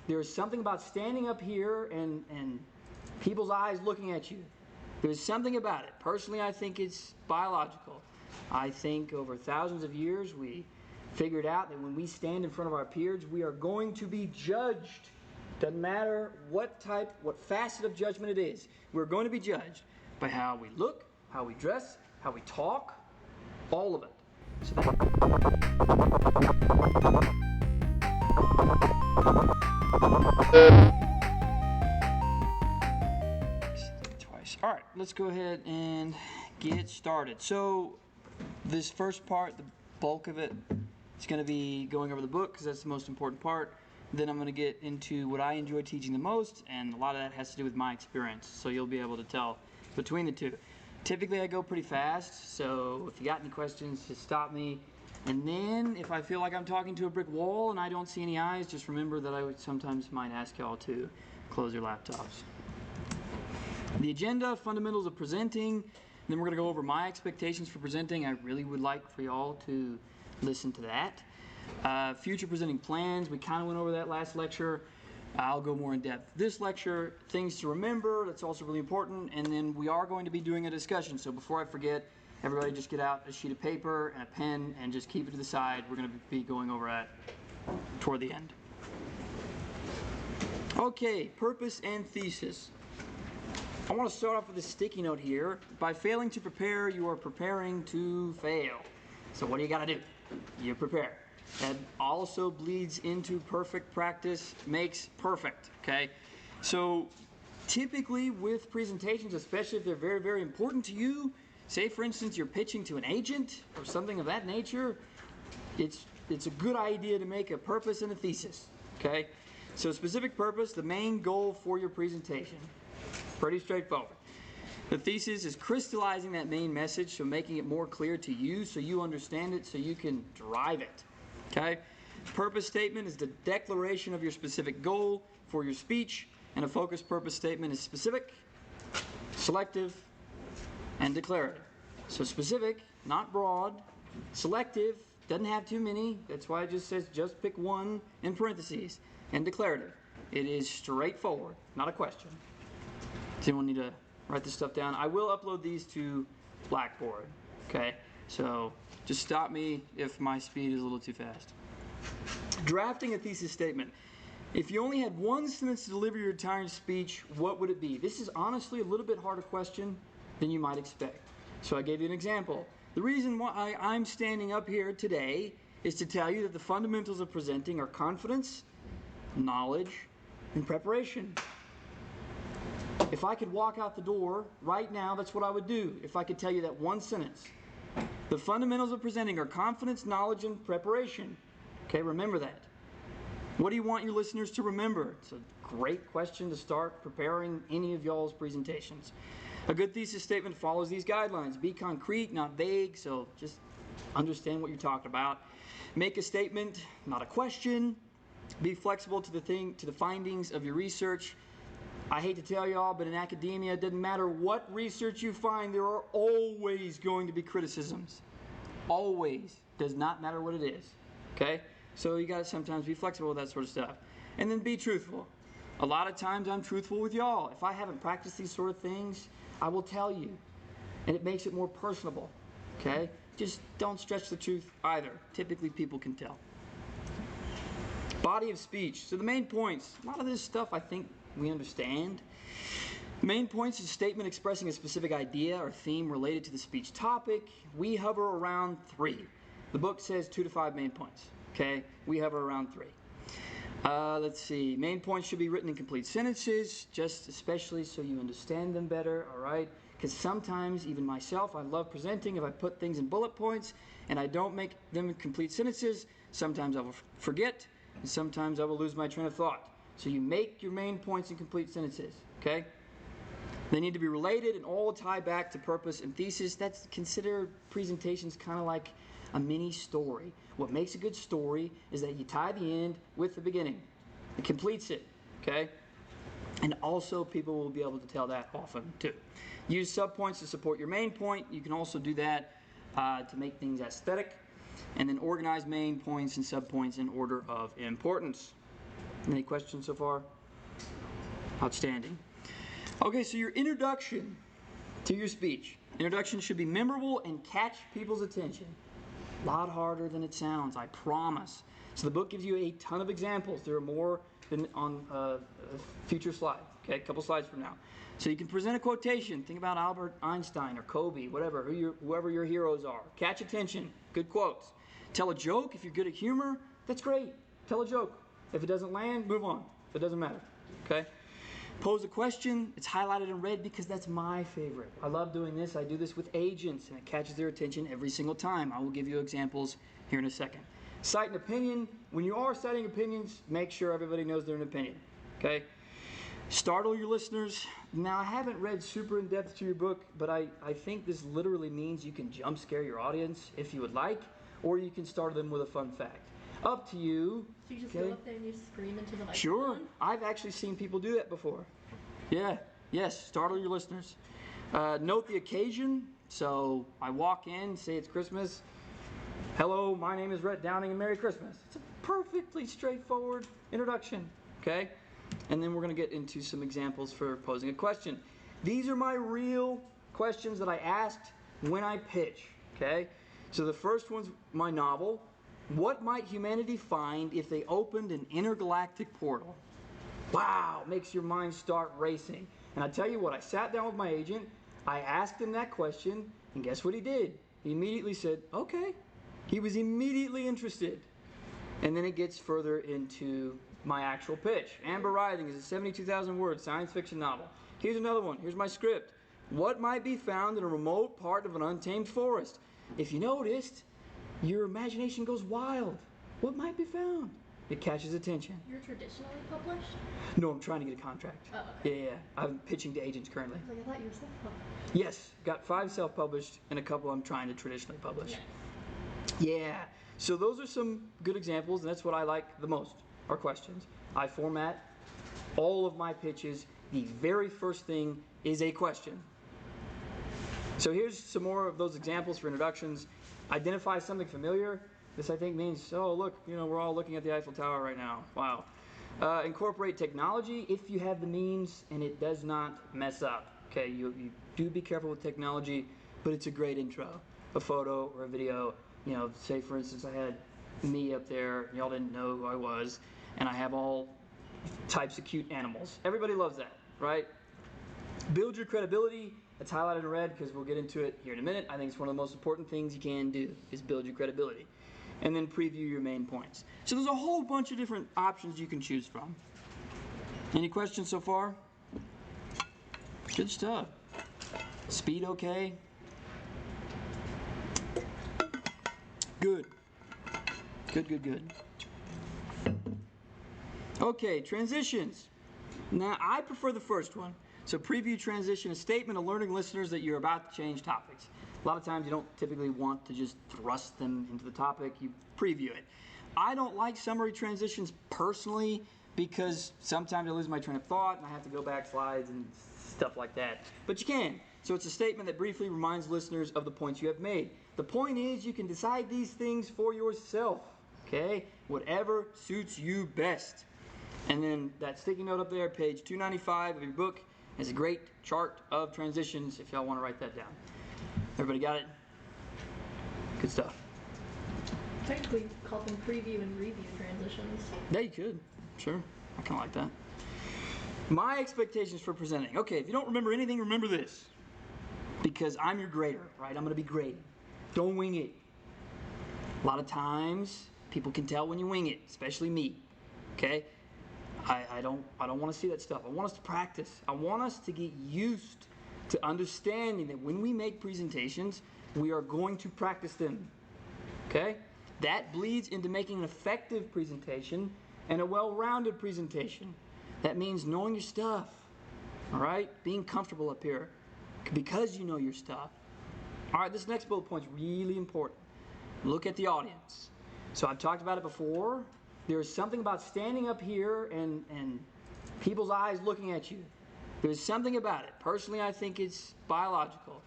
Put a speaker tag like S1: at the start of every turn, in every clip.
S1: There's something about standing up here and people's eyes looking at you. There's something about it. Personally, I think it's biological. I think over thousands of years we figured out that when we stand in front of our peers, we are going to be judged. Doesn't matter what facet of judgment it is. We're going to be judged by how we look, how we dress, how we talk, all of it. Twice. All right, let's go ahead and get started. So this first part, the bulk of it, is going to be going over the book because that's the most important part. Then I'm going to get into what I enjoy teaching the most, and a lot of that has to do with my experience. So you'll be able to tell between the two. Typically I go pretty fast, so if you got any questions, just stop me. And then if I feel like I'm talking to a brick wall and I don't see any eyes, just remember that I would sometimes might ask y'all to close your laptops. The agenda, fundamentals of presenting. Then we're going to go over my expectations for presenting. I really would like for y'all to listen to that. Future presenting plans. We kind of went over that last lecture. I'll go more in depth. This lecture, things to remember, that's also really important. And then we are going to be doing a discussion. So before I forget, everybody just get out a sheet of paper and a pen and just keep it to the side. We're going to be going over that toward the end. Okay, purpose and thesis. I want to start off with a sticky note here. By failing to prepare, you are preparing to fail. So what do you got to do? You prepare. That also bleeds into perfect practice makes perfect, okay? So typically with presentations, especially if they're very, very important to you, say for instance you're pitching to an agent or something of that nature, it's a good idea to make a purpose and a thesis, okay? So specific purpose, the main goal for your presentation. Pretty straightforward. The thesis is crystallizing that main message, so making it more clear to you so you understand it so you can drive it. Okay? Purpose statement is the declaration of your specific goal for your speech, and a focused purpose statement is specific, selective, and declarative. So specific, not broad. Selective, doesn't have too many. That's why it just says just pick one in parentheses. And declarative, it is straightforward, not a question. Does anyone need to write this stuff down? I will upload these to Blackboard, okay? So just stop me if my speed is a little too fast. Drafting a thesis statement. If you only had one sentence to deliver your entire speech, what would it be? This is honestly a little bit harder question than you might expect. So I gave you an example. The reason why I'm standing up here today is to tell you that the fundamentals of presenting are confidence, knowledge, and preparation. If I could walk out the door right now, that's what I would do if I could tell you that one sentence. The fundamentals of presenting are confidence, knowledge, and preparation. Okay, remember that. What do you want your listeners to remember? It's a great question to start preparing any of y'all's presentations. A good thesis statement follows these guidelines. Be concrete, not vague, so just understand what you're talking about. Make a statement, not a question. Be flexible to the findings of your research. I hate to tell y'all, but in academia, it doesn't matter what research you find, there are always going to be criticisms. Always. Does not matter what it is. Okay? So you got to sometimes be flexible with that sort of stuff. And then be truthful. A lot of times I'm truthful with y'all. If I haven't practiced these sort of things, I will tell you. And it makes it more personable. Okay? Just don't stretch the truth either. Typically people can tell. Body of speech. So the main points. A lot of this stuff I think we understand. Main points is a statement expressing a specific idea or theme related to the speech topic. We hover around 3. The book says 2 to 5 main points. Okay, we hover around 3. Let's see. Main points should be written in complete sentences, just especially so you understand them better. All right, because sometimes even myself, I love presenting. If I put things in bullet points and I don't make them in complete sentences, sometimes I will forget, and sometimes I will lose my train of thought. So you make your main points in complete sentences, okay? They need to be related and all tie back to purpose and thesis. That's consider presentations kind of like a mini story. What makes a good story is that you tie the end with the beginning. It completes it, okay? And also people will be able to tell that often too. Use subpoints to support your main point. You can also do that to make things aesthetic. And then organize main points and subpoints in order of importance. Any questions so far? Outstanding. Okay, so your introduction to your speech. Introduction should be memorable and catch people's attention. A lot harder than it sounds, I promise. So the book gives you a ton of examples. There are more than on a future slide, okay, a couple slides from now. So you can present a quotation. Think about Albert Einstein or Kobe, whatever, whoever your heroes are. Catch attention, good quotes. Tell a joke. If you're good at humor, that's great. Tell a joke. If it doesn't land, move on. It doesn't matter, okay? Pose a question. It's highlighted in red because that's my favorite. I love doing this. I do this with agents, and it catches their attention every single time. I will give you examples here in a second. Cite an opinion. When you are citing opinions, make sure everybody knows they're an opinion, okay? Startle your listeners. Now, I haven't read super in-depth to your book, but I think this literally means you can jump scare your audience if you would like, or you can startle them with a fun fact. Up to you.
S2: So you just go up there and you scream into the microphone?
S1: Sure. I've actually seen people do that before. Yeah. Yes. Startle your listeners. Note the occasion. So I walk in, say it's Christmas. Hello, my name is Rhett Downing, and Merry Christmas. It's a perfectly straightforward introduction. Okay? And then we're going to get into some examples for posing a question. These are my real questions that I asked when I pitch. Okay? So the first one's my novel. What might humanity find if they opened an intergalactic portal? Wow, makes your mind start racing. And I tell you what, I sat down with my agent, I asked him that question, and guess what he did? He immediately said, okay. He was immediately interested. And then it gets further into my actual pitch. Amber Writhing is a 72,000 word science fiction novel. Here's another one. Here's my script. What might be found in a remote part of an untamed forest? If you noticed, your imagination goes wild. What might be found? It catches attention.
S2: You're traditionally published?
S1: No, I'm trying to get a contract.
S2: Oh, okay.
S1: Yeah. I'm pitching to agents currently.
S2: I thought you were self-published.
S1: Yes, got 5 self-published and a couple I'm trying to traditionally publish.
S2: Nice.
S1: Yeah. So those are some good examples, and that's what I like the most, are questions. I format all of my pitches. The very first thing is a question. So here's some more of those examples for introductions. Identify something familiar. This, I think, means, oh, look, we're all looking at the Eiffel Tower right now. Wow. Incorporate technology if you have the means and it does not mess up. Okay, you do be careful with technology, but it's a great intro. A photo or a video. Say, for instance, I had me up there. Y'all didn't know who I was. And I have all types of cute animals. Everybody loves that, right? Build your credibility. It's highlighted in red because we'll get into it here in a minute. I think it's one of the most important things you can do is build your credibility. And then preview your main points. So there's a whole bunch of different options you can choose from. Any questions so far? Good stuff. Speed okay? Good. Good. Okay, transitions. Now, I prefer the first one. So preview transition, a statement alerting listeners that you're about to change topics. A lot of times you don't typically want to just thrust them into the topic. You preview it. I don't like summary transitions personally because sometimes I lose my train of thought and I have to go back slides and stuff like that. But you can. So it's a statement that briefly reminds listeners of the points you have made. The point is you can decide these things for yourself. Okay? Whatever suits you best. And then that sticky note up there, page 295 of your book, has a great chart of transitions if y'all want to write that down. Everybody got it? Good stuff.
S2: Technically, you call them preview and review transitions.
S1: Yeah, you could. Sure. I kind of like that. My expectations for presenting. Okay, if you don't remember anything, remember this. Because I'm your grader, right? I'm going to be grading. Don't wing it. A lot of times, people can tell when you wing it, especially me. Okay? I don't want to see that stuff. I want us to practice. I want us to get used to understanding that when we make presentations, we are going to practice them. Okay? That bleeds into making an effective presentation and a well-rounded presentation. That means knowing your stuff. All right? Being comfortable up here because you know your stuff. All right, this next bullet point is really important. Look at the audience. So I've talked about it before. There's something about standing up here and people's eyes looking at you. There's something about it. Personally, I think it's biological.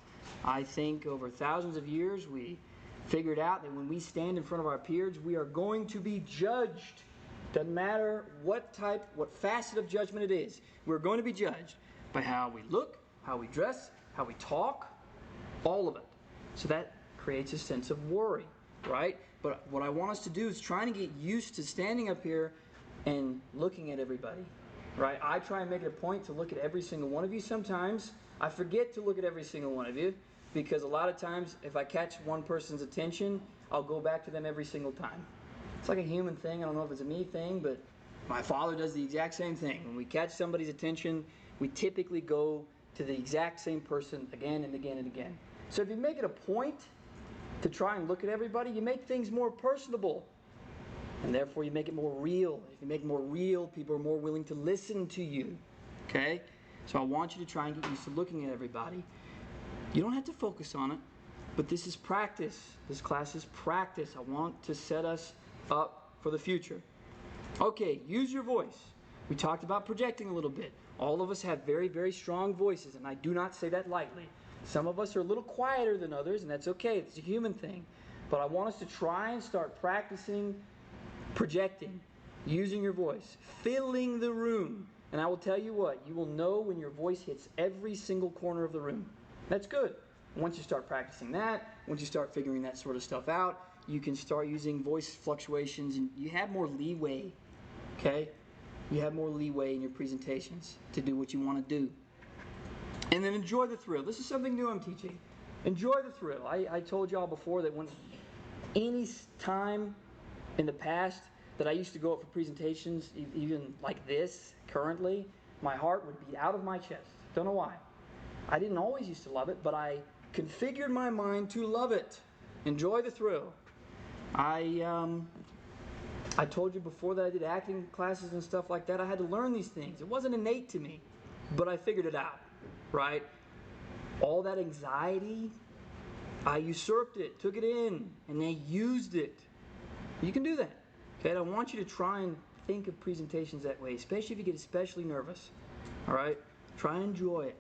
S1: I think over thousands of years, we figured out that when we stand in front of our peers, we are going to be judged Doesn't matter what type, what facet of judgment it is. We're going to be judged by how we look, how we dress, how we talk, all of it. So that creates a sense of worry, right? But what I want us to do is trying to get used to standing up here and looking at everybody, right? I try and make it a point to look at every single one of you. Sometimes I forget to look at every single one of you because a lot of times if I catch one person's attention, I'll go back to them every single time. It's like a human thing. I don't know if it's a me thing, but my father does the exact same thing. When we catch somebody's attention, we typically go to the exact same person again and again and again. So if you make it a point to try and look at everybody, you make things more personable. And therefore you make it more real. If you make it more real, people are more willing to listen to you. Okay? So I want you to try and get used to looking at everybody. You don't have to focus on it, but this is practice. This class is practice. I want to set us up for the future. Okay, use your voice. We talked about projecting a little bit. All of us have very, very strong voices, and I do not say that lightly. Some of us are a little quieter than others, and that's okay. It's a human thing. But I want us to try and start practicing projecting, using your voice, filling the room. And I will tell you what, you will know when your voice hits every single corner of the room. That's good. Once you start practicing that, once you start figuring that sort of stuff out, you can start using voice fluctuations, and you have more leeway, okay? You have more leeway in your presentations to do what you want to do. And then enjoy the thrill. This is something new I'm teaching. Enjoy the thrill. I told y'all before that when any time in the past that I used to go up for presentations, even like this currently, my heart would beat out of my chest. Don't know why. I didn't always used to love it, but I configured my mind to love it. Enjoy the thrill. I told you before that I did acting classes and stuff like that. I had to learn these things. It wasn't innate to me, but I figured it out, right? All that anxiety, I usurped it, took it in, and I used it. You can do that. Okay, I want you to try and think of presentations that way, especially if you get especially nervous. All right? Try and enjoy it.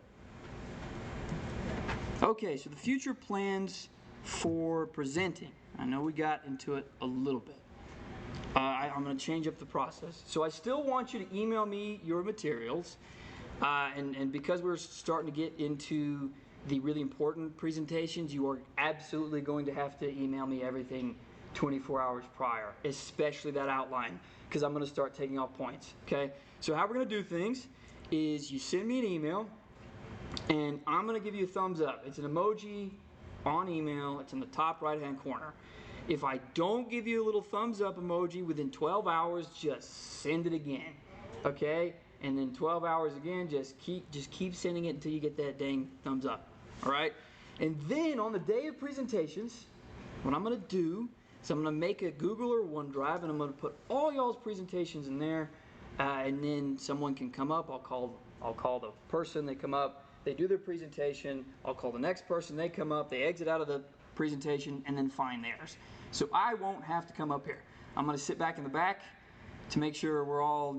S1: Okay, so the future plans for presenting. I know we got into it a little bit. I'm going to change up the process. So I still want you to email me your materials. And because we're starting to get into the really important presentations, you are absolutely going to have to email me everything 24 hours prior, especially that outline, because I'm going to start taking off points. Okay? So how we're going to do things is you send me an email, and I'm going to give you a thumbs up. It's an emoji on email. It's in the top right-hand corner. If I don't give you a little thumbs up emoji within 12 hours, just send it again. Okay? And then 12 hours again, just keep sending it until you get that dang thumbs up. All right? And then on the day of presentations, what I'm going to do is I'm going to make a Google or OneDrive, and I'm going to put all y'all's presentations in there, and then someone can come up. I'll call the person. They come up. They do their presentation. I'll call the next person. They come up. They exit out of the presentation and then find theirs. So I won't have to come up here. I'm going to sit back in the back to make sure we're all,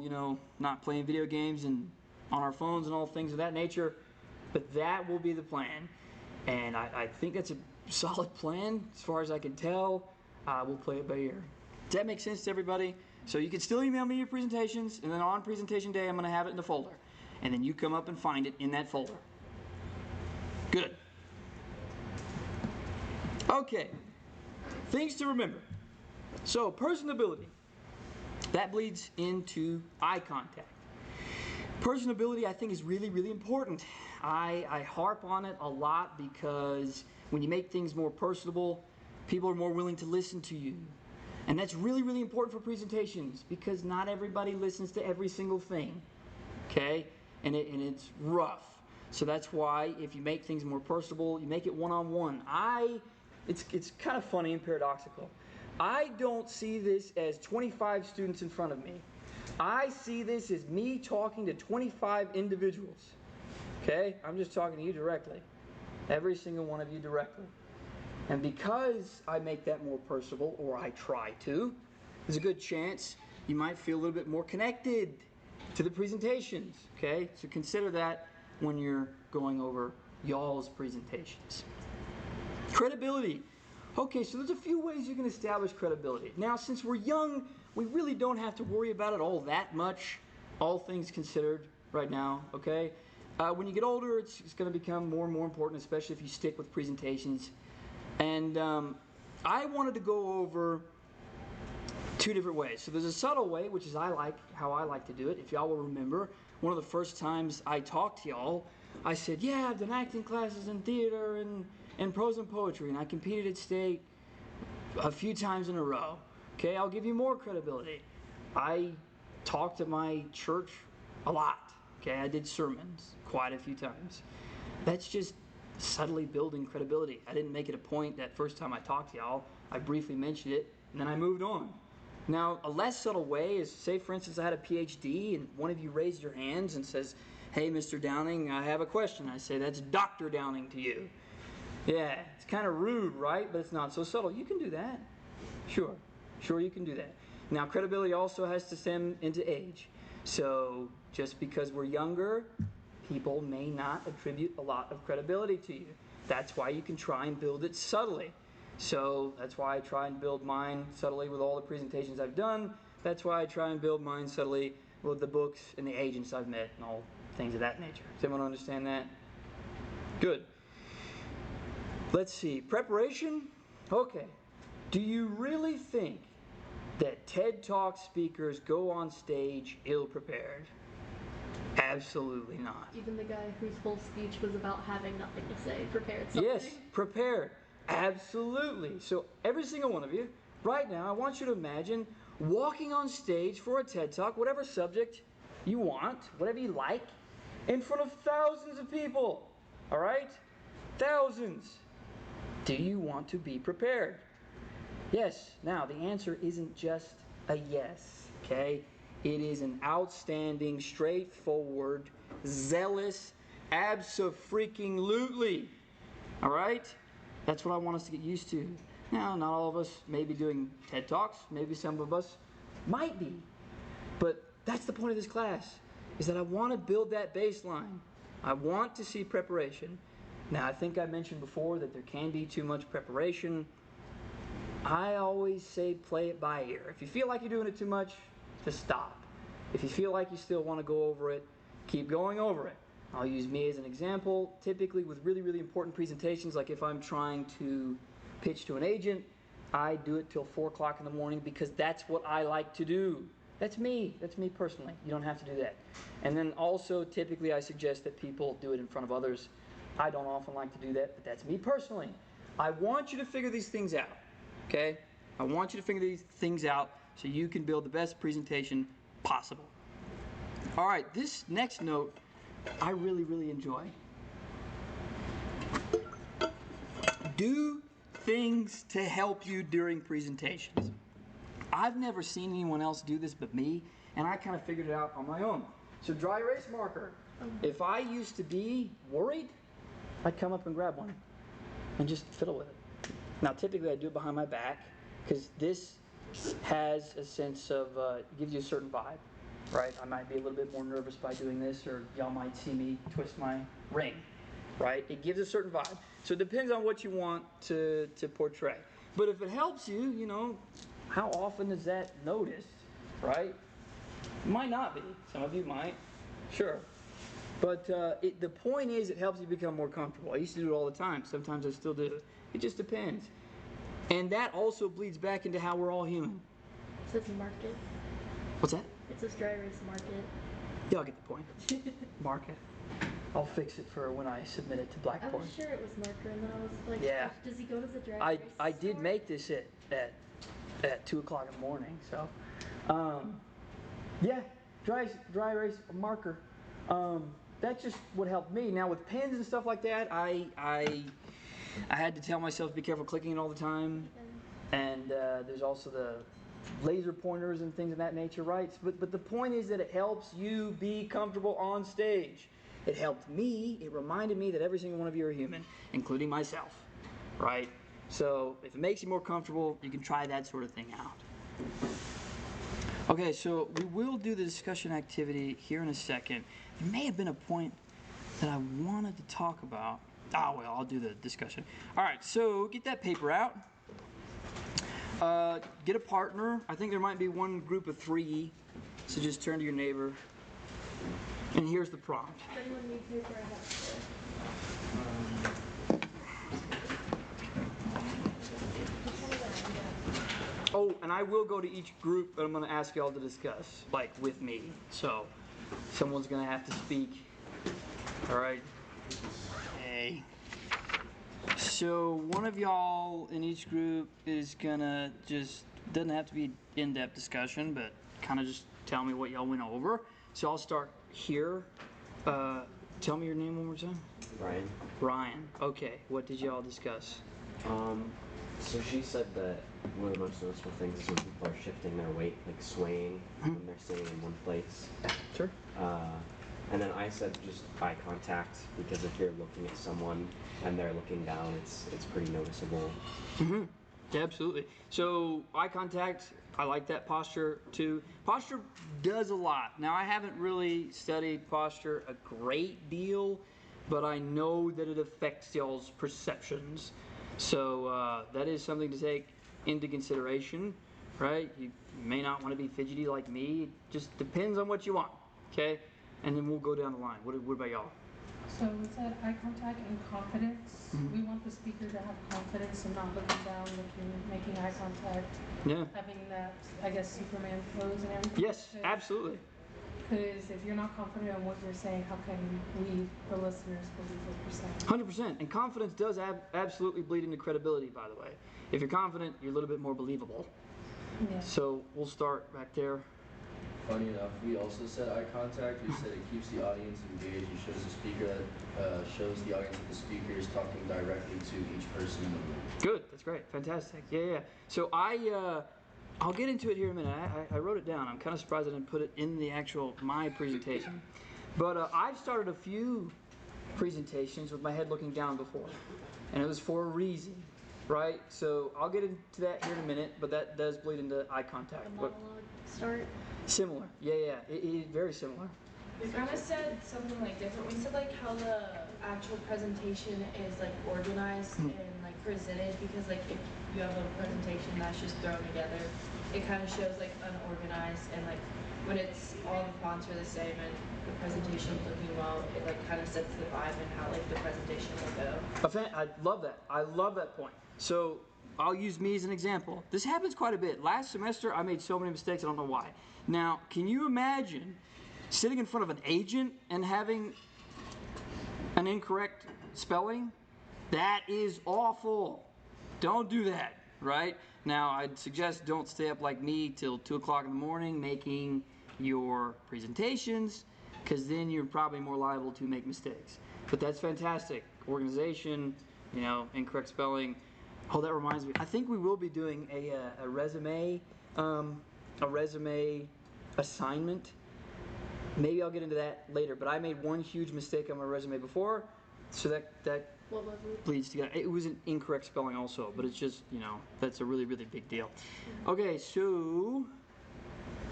S1: not playing video games and on our phones and all things of that nature. But that will be the plan. And I think that's a solid plan as far as I can tell. We'll play it by ear. Does that make sense to everybody? So you can still email me your presentations, and then on presentation day I'm going to have it in the folder. And then you come up and find it in that folder. Good. Okay. Things to remember. So, personability. That bleeds into eye contact. Personability, I think, is really, really important. I harp on it a lot because when you make things more personable, people are more willing to listen to you. And that's really, really important for presentations because not everybody listens to every single thing. Okay? And it's rough. So that's why if you make things more personable, you make it one-on-one. It's kind of funny and paradoxical. I don't see this as 25 students in front of me. I see this as me talking to 25 individuals. Okay? I'm just talking to you directly. Every single one of you directly. And because I make that more personable, or I try to, there's a good chance you might feel a little bit more connected to the presentations. Okay? So consider that when you're going over y'all's presentations. Credibility. Okay, so there's a few ways you can establish credibility. Now, since we're young, we really don't have to worry about it all that much, all things considered right now, okay? When you get older, it's going to become more and more important, especially if you stick with presentations. And I wanted to go over two different ways. So there's a subtle way, which is how I like to do it. If y'all will remember, one of the first times I talked to y'all, I said, yeah, I've done acting classes and theater and prose and poetry, and I competed at state a few times in a row. Okay, I'll give you more credibility. I talked at my church a lot. Okay, I did sermons quite a few times. That's just subtly building credibility. I didn't make it a point that first time I talked to y'all. I briefly mentioned it, and then I moved on. Now, a less subtle way is, say, for instance, I had a PhD, and one of you raised your hands and says, hey, Mr. Downing, I have a question. I say, that's Dr. Downing to you. Yeah, it's kind of rude, right? But it's not so subtle. You can do that. Sure, you can do that. Now, credibility also has to stem into age. So just because we're younger, people may not attribute a lot of credibility to you. That's why you can try and build it subtly. So that's why I try and build mine subtly with all the presentations I've done. That's why I try and build mine subtly with the books and the agents I've met and all things of that nature. Does everyone understand that? Good. Let's see. Preparation? Okay. Do you really think that TED Talk speakers go on stage ill-prepared? Absolutely not.
S2: Even the guy whose whole speech was about having nothing to say prepared something.
S1: Yes, prepared. Absolutely. So every single one of you, right now, I want you to imagine walking on stage for a TED Talk, whatever subject you want, whatever you like, in front of thousands of people. All right? Thousands. Do you want to be prepared? Yes. Now, the answer isn't just a yes, okay? It is an outstanding, straightforward, zealous, abso-freaking-lutely. All right? That's what I want us to get used to. Now, not all of us may be doing TED Talks. Maybe some of us might be. But that's the point of this class, is that I want to build that baseline. I want to see preparation. Now, I think I mentioned before that there can be too much preparation. I always say play it by ear. If you feel like you're doing it too much, just stop. If you feel like you still want to go over it, keep going over it. I'll use me as an example. Typically with really, really important presentations, like if I'm trying to pitch to an agent, I do it till 4 o'clock in the morning because that's what I like to do. That's me personally. You don't have to do that. And then also, typically I suggest that people do it in front of others. I don't often like to do that, but that's me personally. I want you to figure these things out, okay? I want you to figure these things out so you can build the best presentation possible. All right, this next note I really, really enjoy. Do things to help you during presentations. I've never seen anyone else do this but me, and I kind of figured it out on my own. So dry erase marker. If I used to be worried, I'd come up and grab one and just fiddle with it. Now, typically I do it behind my back because this has a sense of, gives you a certain vibe, right? I might be a little bit more nervous by doing this, or y'all might see me twist my ring, right? It gives a certain vibe. So it depends on what you want to portray. But if it helps you, you know, how often is that noticed, right? It might not be. Some of you might. Sure. But the point is it helps you become more comfortable. I used to do it all the time. Sometimes I still do. It just depends. And that also bleeds back into how we're all human.
S2: It says market.
S1: What's that?
S2: It says dry erase market.
S1: Y'all get the point. Mark it. I'll fix it for when I submit it to
S2: I
S1: Blackboard.
S2: was sure it was marker, and then I was like,
S1: Yeah.
S2: does he go to the dry erase
S1: I did
S2: store?
S1: make this at 2 o'clock in the morning. So, yeah, dry erase marker. That's just what helped me. Now with pens and stuff like that, I had to tell myself to be careful clicking it all the time. And there's also the laser pointers and things of that nature, right? But the point is that it helps you be comfortable on stage. It helped me. It reminded me that every single one of you are human, including myself, right? So if it makes you more comfortable, you can try that sort of thing out. Okay, so we will do the discussion activity here in a second. There may have been a point that I wanted to talk about. Oh, well, I'll do the discussion. All right, so get that paper out. Get a partner. I think there might be one group of 3, so just turn to your neighbor. And here's the prompt.
S2: Does anyone need paper? I have spare.
S1: Oh, and I will go to each group, but I'm going to ask y'all to discuss, like, with me. So, someone's going to have to speak. All right? Okay. So, one of y'all in each group is going to just, doesn't have to be in-depth discussion, but kind of just tell me what y'all went over. So, I'll start here. Tell me your name one more time.
S3: Ryan.
S1: Ryan. Okay. What did y'all discuss?
S3: So she said that one of the most noticeable things is when people are shifting their weight, like swaying when they're sitting in one place.
S1: Sure.
S3: And then I said just eye contact, because if you're looking at someone and they're looking down, it's pretty noticeable.
S1: Mm-hmm. Yeah, absolutely. So eye contact, I like that posture too. Posture does a lot. Now I haven't really studied posture a great deal, but I know that it affects y'all's perceptions. So that is something to take into consideration, right? You may not want to be fidgety like me. It just depends on what you want, okay? And then we'll go down the line. What about y'all?
S4: So we said eye contact and confidence.
S1: Mm-hmm.
S4: We want the speaker to have confidence and not looking down, making eye contact,
S1: Yeah.
S4: having that, I guess, Superman pose and everything.
S1: Yes, absolutely.
S4: Because if you're not confident in what you're saying, how can we, the listeners, believe what you're saying?
S1: 100%. And confidence does absolutely bleed into credibility, by the way. If you're confident, you're a little bit more believable.
S4: Yeah.
S1: So we'll start back there.
S5: Funny enough, we also said eye contact. We said it keeps the audience engaged. It shows the speaker that shows the audience that the speaker is talking directly to each person in the room.
S1: Good. That's great. Fantastic. Yeah. So I'll get into it here in a minute. I wrote it down. I'm kind of surprised I didn't put it in the my presentation. But I've started a few presentations with my head looking down before, and it was for a reason, right? So I'll get into that here in a minute, but that does bleed into eye contact.
S2: The monologue start.
S1: Similar. Yeah. It is very similar.
S6: We kind of said something like different. We said like how the actual presentation is like organized and like presented, because like if you have a presentation that's just thrown together, it kind of shows like unorganized, and like when it's all the fonts are the same and the presentation is looking well, it like kind of sets the vibe and how like the presentation will go.
S1: I love that. I love that point. So I'll use me as an example. This happens quite a bit. Last semester, I made so many mistakes, I don't know why. Now, can you imagine sitting in front of an agent and having an incorrect spelling? That is awful. Don't do that, right? Now, I'd suggest don't stay up like me till 2 o'clock in the morning making your presentations, because then you're probably more liable to make mistakes. But that's fantastic. Organization, incorrect spelling. Oh, that reminds me. I think we will be doing a resume assignment. Maybe I'll get into that later. But I made one huge mistake on my resume before, so that
S2: What was it?
S1: bleeds together. It was an incorrect spelling also, but it's just that's a really, really big deal. Okay, so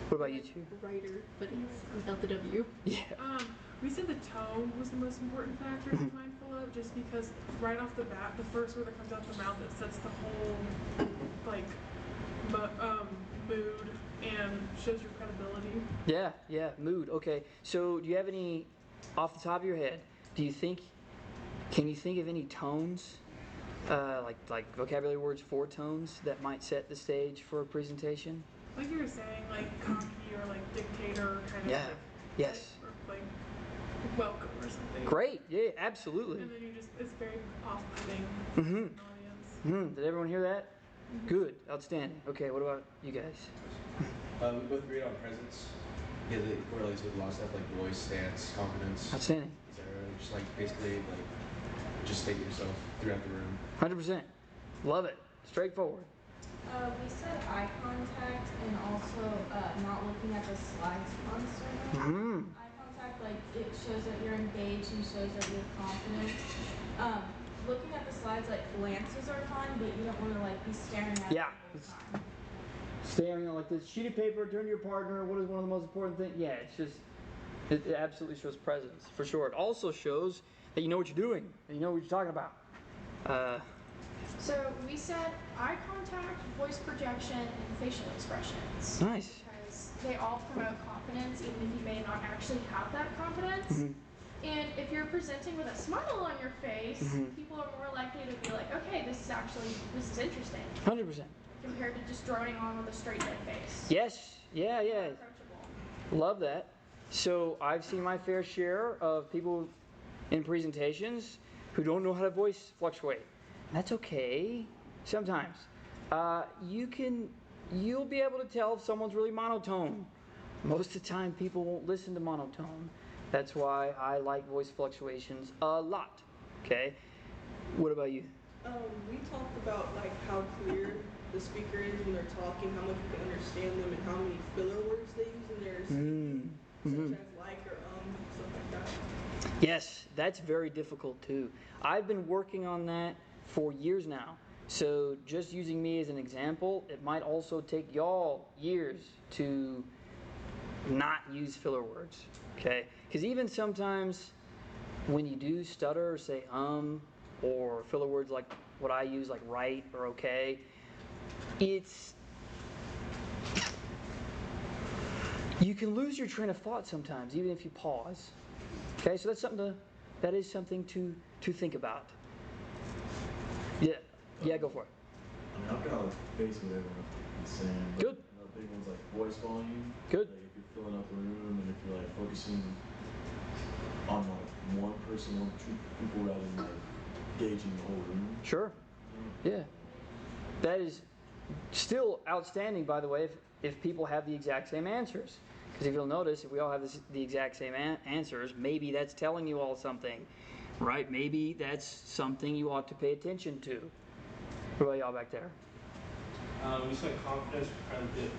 S1: what about you two?
S2: Writer, but it's without the W.
S1: Yeah.
S7: We said the tone was the most important factor to be mindful of, just because right off the bat, the first word that comes out the mouth, it sets the whole mood and shows your credibility.
S1: Yeah, mood. Okay, so do you have any, off the top of your head, can you think of any tones, like vocabulary words for tones that might set the stage for a presentation?
S7: Like you were saying, like cocky or like dictator kind of.
S1: Yeah. Yes.
S7: Like welcome or something.
S1: Great. Yeah, absolutely.
S7: And then it's very off-putting
S1: Mhm.
S7: to an audience.
S1: Did everyone hear that? Good. Outstanding. Okay, what about you guys?
S8: We both agreed on presence. Yeah, it correlates with a lot of stuff like voice, stance, confidence.
S1: Outstanding.
S8: Etc. Just like basically just state yourself throughout the room.
S1: 100%. Love it. Straightforward.
S6: We said eye contact and also not looking at the slides constantly. Eye contact, like it shows that you're engaged and shows that you're confident. Looking at the slides, like glances are fine, but you don't want to like be staring at it the whole time.
S1: Staring at like this sheet of paper, turn to your partner. What is one of the most important things? Yeah, it absolutely shows presence for sure. It also shows that you know what you're doing and you know what you're talking about.
S9: So we said eye contact, voice projection, and facial expressions.
S1: Nice.
S9: Because they all promote confidence, even if you may not actually have that confidence.
S1: Mm-hmm.
S9: And if you're presenting with a smile on your face, people are more likely to be like, okay, this is interesting.
S1: 100%.
S9: Compared to just droning on with a straight dead face.
S1: Yes. Yeah.
S9: More approachable.
S1: Love that. So I've seen my fair share of people in presentations who don't know how to voice fluctuate. That's okay. Sometimes you'll be able to tell if someone's really monotone. Most of the time, people won't listen to monotone. That's why I like voice fluctuations a lot. Okay. What about you?
S10: We talked about like how clear the speaker is when they're talking, how much you can understand them, and how many filler words they use in their speaking, such as like or stuff like that.
S1: Yes, that's very difficult too. I've been working on that for years now. So just using me as an example, it might also take y'all years to not use filler words. Okay? Because even sometimes when you do stutter or say or filler words like what I use, like right or okay, you can lose your train of thought sometimes, even if you pause. Okay, so that is something to think about. Yeah, go for it.
S11: I mean, I've got basically everyone saying.
S1: Good.
S11: Big ones like voice volume.
S1: Good.
S11: Like if you're filling out the room and if you're like focusing on like one person, 1 or 2 people rather than like gauging the whole room.
S1: Sure. Yeah. That is still outstanding, by the way, if people have the exact same answers. Because if you'll notice, if we all have the exact same answers, maybe that's telling you all something, right? Maybe that's something you ought to pay attention to. What about y'all back there?
S12: We said confidence,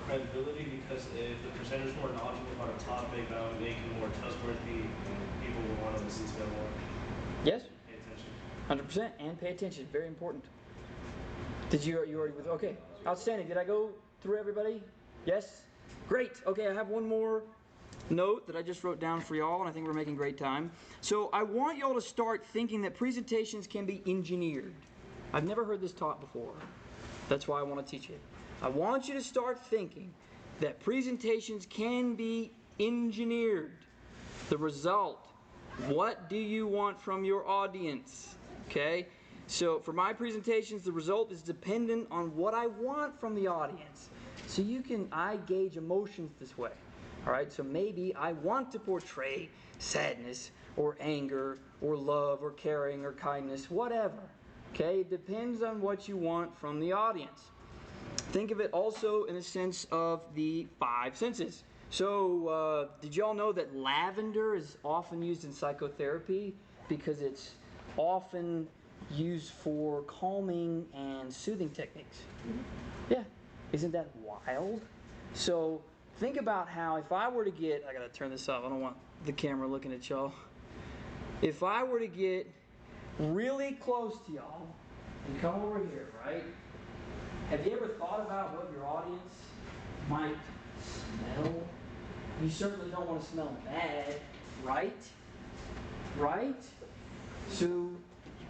S12: credibility, because if the presenter's more knowledgeable about a topic, that would make him more trustworthy, and people will want to listen to them more.
S1: Yes.
S12: Pay attention.
S1: 100%, and pay attention. Very important. Did you already with? Okay, outstanding. Did I go through everybody? Yes. Great. Okay, I have one more note that I just wrote down for y'all, and I think we're making great time. So I want y'all to start thinking that presentations can be engineered. I've never heard this taught before. That's why I want to teach it. I want you to start thinking that presentations can be engineered. The result. What do you want from your audience? Okay? So for my presentations, the result is dependent on what I want from the audience. So I gauge emotions this way. All right? So maybe I want to portray sadness or anger or love or caring or kindness, whatever. Okay? It depends on what you want from the audience. Think of it also in a sense of the 5 senses. So did y'all know that lavender is often used in psychotherapy because it's often used for calming and soothing techniques? Yeah. Isn't that wild? So think about how if I were to get, I gotta turn this off, I don't want the camera looking at y'all. If I were to get really close to y'all and come over here, right? Have you ever thought about what your audience might smell? You certainly don't want to smell bad, right? Right? So you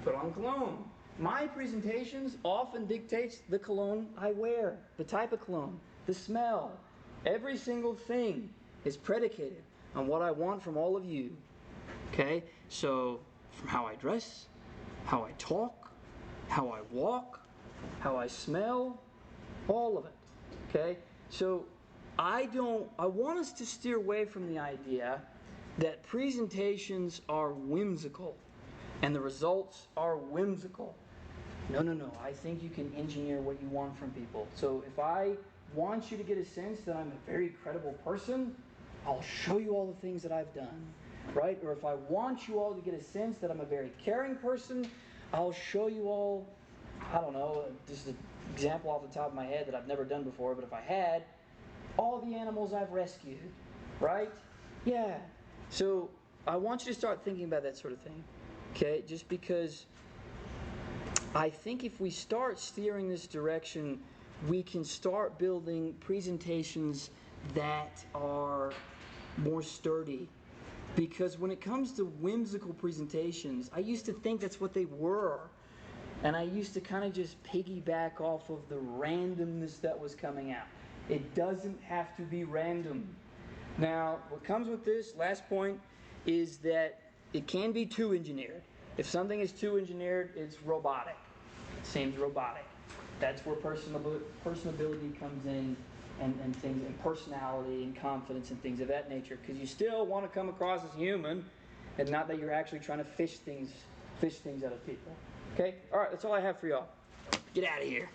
S1: put on cologne. My presentations often dictates the cologne I wear, the type of cologne, the smell. Every single thing is predicated on what I want from all of you. Okay? So from how I dress, how I talk, how I walk, how I smell, all of it. Okay? So I want us to steer away from the idea that presentations are whimsical and the results are whimsical. No. I think you can engineer what you want from people. So if I want you to get a sense that I'm a very credible person, I'll show you all the things that I've done, right? Or if I want you all to get a sense that I'm a very caring person, I'll show you all, I don't know, just an example off the top of my head that I've never done before, but if I had, all the animals I've rescued, right? Yeah. So I want you to start thinking about that sort of thing, okay? Just because I think if we start steering this direction, we can start building presentations that are more sturdy. Because when it comes to whimsical presentations, I used to think that's what they were. And I used to kind of just piggyback off of the randomness that was coming out. It doesn't have to be random. Now, what comes with this, last point, is that it can be too engineered. If something is too engineered, it's robotic. It seems robotic. That's where personability comes in, and things, and personality and confidence and things of that nature. Because you still want to come across as human, and not that you're actually trying to fish things out of people. Okay? All right, that's all I have for y'all. Get out of here.